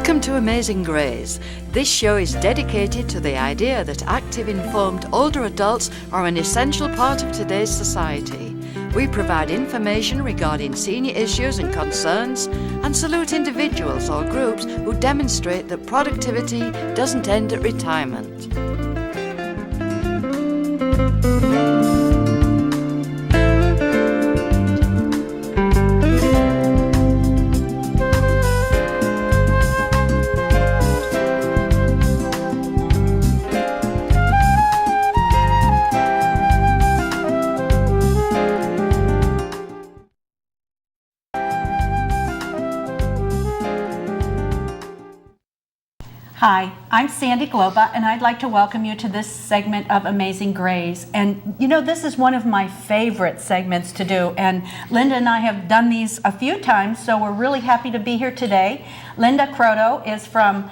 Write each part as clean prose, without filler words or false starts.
Welcome to Amazing Grays. This show is dedicated to the idea that active, informed older adults are an essential part of today's society. We provide information regarding senior issues and concerns and salute individuals or groups who demonstrate that productivity doesn't end at retirement. Hi, I'm Sandy Globa, and I'd like to welcome you to this segment of Amazing Grays. And you know, this is one of my favorite segments to do, and Linda and I have done these a few times, so we're really happy to be here today. Linda Croto is from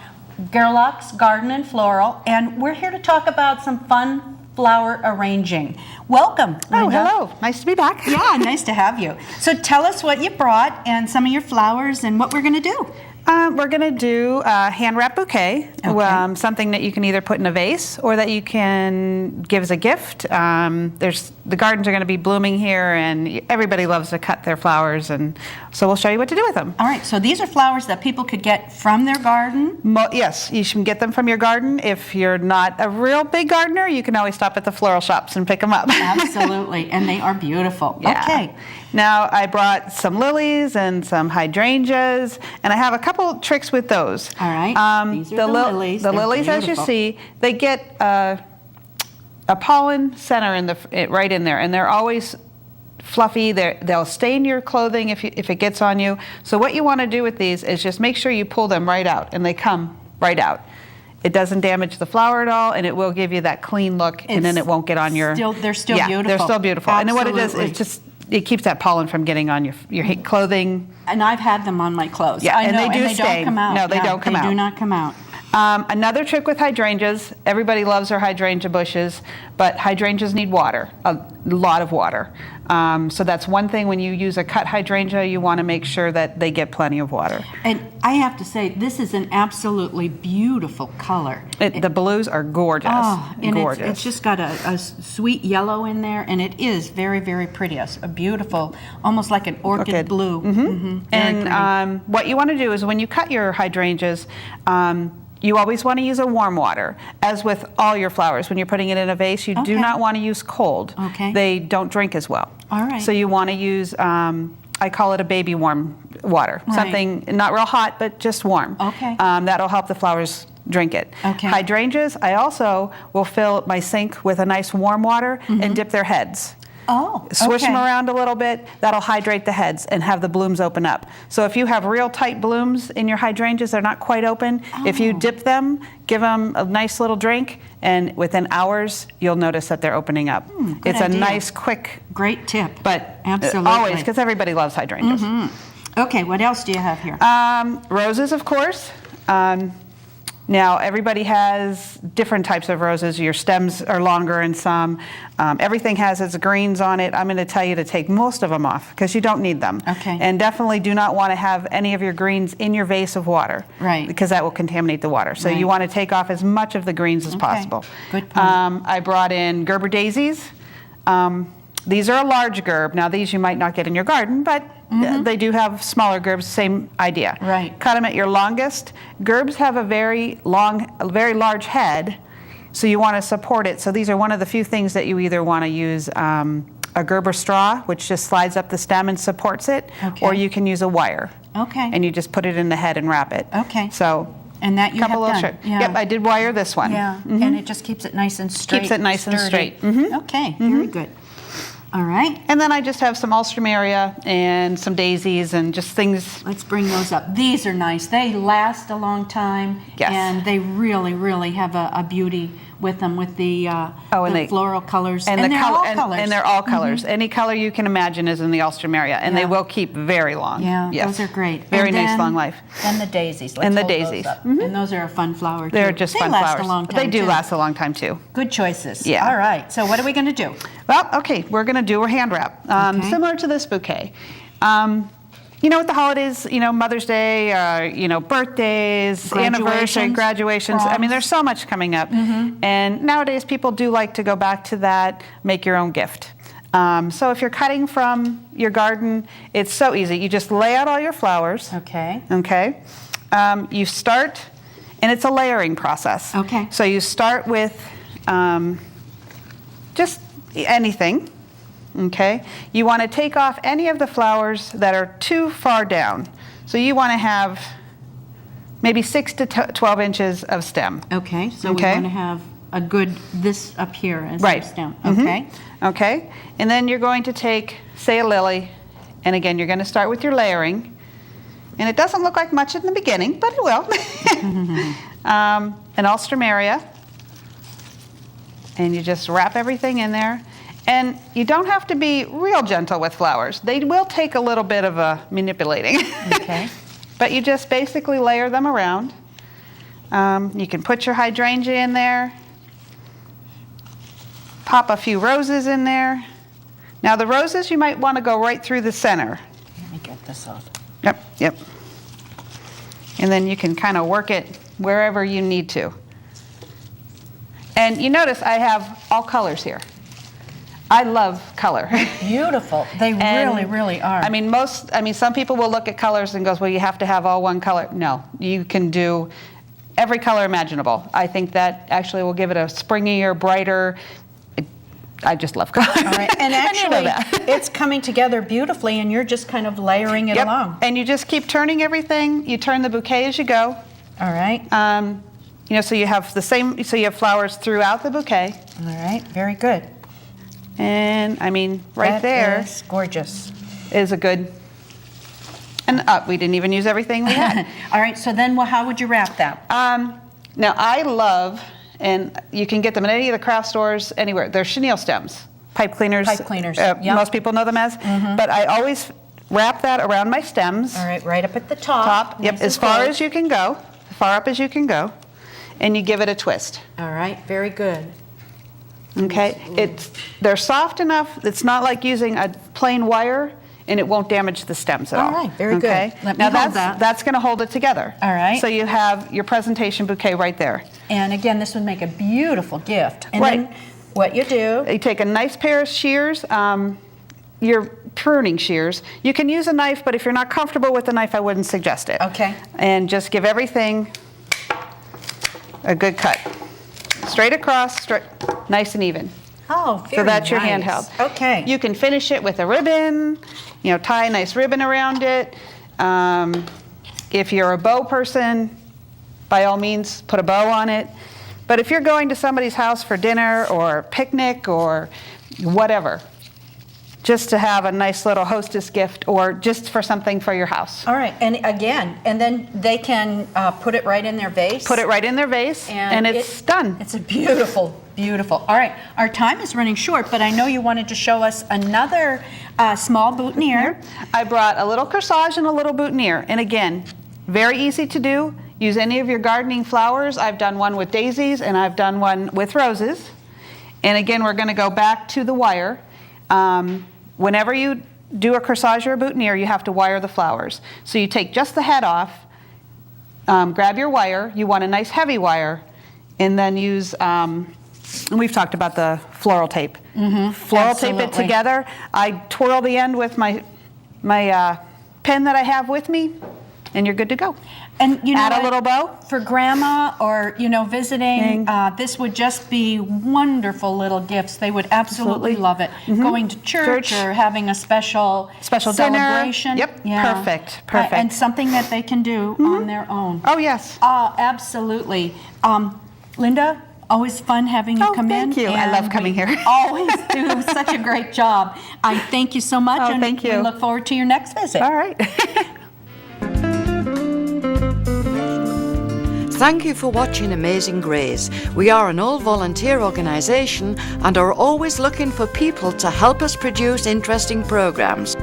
Gerlach's Garden and Floral, and we're here to talk about some fun flower arranging. Welcome, Linda. Oh, hello. Nice to be back. Yeah, nice to have you. So tell us what you brought and some of your flowers and what we're going to do. We're going to do a hand wrap bouquet, Okay. Something that you can either put in a vase or that you can give as a gift. The gardens are going to be blooming here, and everybody loves to cut their flowers, and so we'll show you what to do with them. All right, so these are flowers that people could get from their garden? Yes, you can get them from your garden. If you're not a real big gardener, you can always stop at the floral shops and pick them up. Absolutely, and they are beautiful. Yeah. Okay. Now, I brought some lilies and some hydrangeas, and I have a couple tricks with those. All right. These are the lilies. The They're lilies, as you beautiful. see, they get a pollen center right in there, and they're always fluffy. They'll stain your clothing if it gets on you. So what you want to do with these is just make sure you pull them right out, and they come right out. It doesn't damage the flower at all, and it will give you that clean look, and then it won't get on your... They're still yeah, beautiful. they're still beautiful. Absolutely. And then what it does, it keeps that pollen from getting on your clothing. And I've had them on my clothes. Yeah, I and know, they do don't stain. come out. No, they don't come out. They do not come out. Another trick with hydrangeas, everybody loves their hydrangea bushes, but hydrangeas need water, a lot of water. So that's one thing when you use a cut hydrangea, you want to make sure that they get plenty of water. And I have to say, this is an absolutely beautiful color. The blues are gorgeous. Oh, and gorgeous. it's just got a sweet yellow in there, and it is very, very pretty. A beautiful, almost like an orchid blue. Mm-hmm. And what you want to do is when you cut your hydrangeas, you always want to use a warm water. As with all your flowers, when you're putting it in a vase, you do not want to use cold. Okay. They don't drink as well. All right. So you want to use, I call it a baby warm water. Right. Something not real hot, but just warm. Okay. That'll help the flowers drink it. Okay. Hydrangeas, I also will fill my sink with a nice warm water and dip their heads. Oh, Swish okay. them around a little bit. That'll hydrate the heads and have the blooms open up. So if you have real tight blooms in your hydrangeas, they're not quite open. If you dip them, give them a nice little drink, and within hours, you'll notice that they're opening up. Good It's a idea. nice, quick, Great tip. but Absolutely. always, because everybody loves hydrangeas. Okay, what else do you have here? Roses, of course. Now, everybody has different types of roses. Your stems are longer in some. Everything has its greens on it. I'm going to tell you to take most of them off because you don't need them. Okay. And definitely do not want to have any of your greens in your vase of water. Right. Because that will contaminate the water. So Right. you want to take off as much of the greens as possible. Good point. I brought in Gerber daisies. These are a large gerb. Now, these you might not get in your garden, but they do have smaller gerbs, same idea. Right. Cut them at your longest. Gerbs have a very large head, so you want to support it. So these are one of the few things that you either want to use a Gerber straw, which just slides up the stem and supports it, Okay. or you can use a wire. Okay. And you just put it in the head and wrap it. Okay. So And that you have couple done. of tricks. Yeah. Yep, I did wire this one. Yeah, and it just keeps it nice and straight. Keeps it nice and sturdy. straight. Mhm. Okay, very good. All right, And then I just have some alstroemeria and some daisies and just things. let's bring those up. These are nice. They last a long time. Yes. And they really, really have a beauty with them, with the floral colors. And, they're all colors. And they're all colors. Any color you can imagine is in the alstroemeria, and Yeah. they will keep very long. Yeah, Yes. those are great. Very And nice then- long life. And the daisies. Let's And the hold those daisies. up. Mhm. And those are a fun flower, too. They're just they fun last flowers. a long time, They do too. last a long time too. Good choices. Yeah. All right, so what are we going to do? Well, okay, we're going to do a hand wrap, Okay. similar to this bouquet. with the holidays, Mother's Day, birthdays, anniversary, graduations. I mean, there's so much coming up. And nowadays, people do like to go back to that, make your own gift. So if you're cutting from your garden, it's so easy. You just lay out all your flowers. Okay. Okay. You start, and it's a layering process. Okay. So you start with just anything. Okay. You want to take off any of the flowers that are too far down. So you want to have maybe 6 to 12 inches of stem. Okay, so Okay. we want to have a good, this up here as Right. our stem. Mhm. Okay. Okay. And then you're going to take, say, a lily, and again, you're going to start with your layering. And it doesn't look like much in the beginning, but it will. An alstroemeria. And you just wrap everything in there. And you don't have to be real gentle with flowers. They will take a little bit of manipulating. Okay. But you just basically layer them around. You can put your hydrangea in there. Pop a few roses in there. Now the roses, you might want to go right through the center. Let me get this off. Yep. And then you can kind of work it wherever you need to. And you notice I have all colors here. I love color. Beautiful. They And, really are. I mean, some people will look at colors and goes, well, you have to have all one color. No, you can do every color imaginable. I think that actually will give it a springier, brighter. I just love color. All right. And you know actually, that. it's coming together beautifully, and you're just kind of layering it Yep. along. And you just keep turning everything. You turn the bouquet as you go. All right. So you have so you have flowers throughout the bouquet. All right. Very good. And I mean, right That there is gorgeous. is a good. And we didn't even use everything we had. All right. So then, how would you wrap that? Now I love, and you can get them at any of the craft stores, anywhere. They're chenille stems, pipe cleaners. Pipe cleaners, yep. Most people know them as. But I always wrap that around my stems. All right. Right up at the top. Yep, Nice as and far close. as you can go, as far up as you can go, and you give it a twist. All right. Very good. Okay, they're soft enough. It's not like using a plain wire, and it won't damage the stems at all. All right, very good. Okay? Let me now hold that. that's going to hold it together. All right. So you have your presentation bouquet right there. And again, this would make a beautiful gift. And Right. then what you do, You take a nice pair of shears, your pruning shears. You can use a knife, but if you're not comfortable with the knife, I wouldn't suggest it. Okay. And just give everything a good cut. Straight across, nice and even. oh, very So that's your nice. handheld. Okay. You can finish it with a ribbon, tie a nice ribbon around it. If you're a bow person, by all means, put a bow on it. But if you're going to somebody's house for dinner or picnic or whatever, just to have a nice little hostess gift or just for something for your house. All right. And again, and then they can put it right in their vase. Put it right in their vase and it's done. It's a beautiful, beautiful. All right. Our time is running short, but I know you wanted to show us another small boutonniere. I brought a little corsage and a little boutonniere. And again, very easy to do. Use any of your gardening flowers. I've done one with daisies and I've done one with roses. And again, we're going to go back to the wire. Whenever you do a corsage or a boutonniere, you have to wire the flowers. So you take just the head off, grab your wire. You want a nice heavy wire, and then use, and we've talked about the floral tape. Floral tape it Absolutely. together. I twirl the end with my pen that I have with me, and you're good to go. And Add a what? little bow. For grandma or visiting, this would just be wonderful little gifts. They would absolutely love it. Going to church or having a special dinner. celebration. Yep, perfect, perfect. And something that they can do on their own. Oh, yes. Absolutely. Linda, always fun having you Oh, come in. thank you. I love and coming we here. Always do such a great job. I thank you so much. Oh, and thank you. we look forward to your next visit. All right. Thank you for watching Amazing Grays. We are an all-volunteer organisation and are always looking for people to help us produce interesting programmes.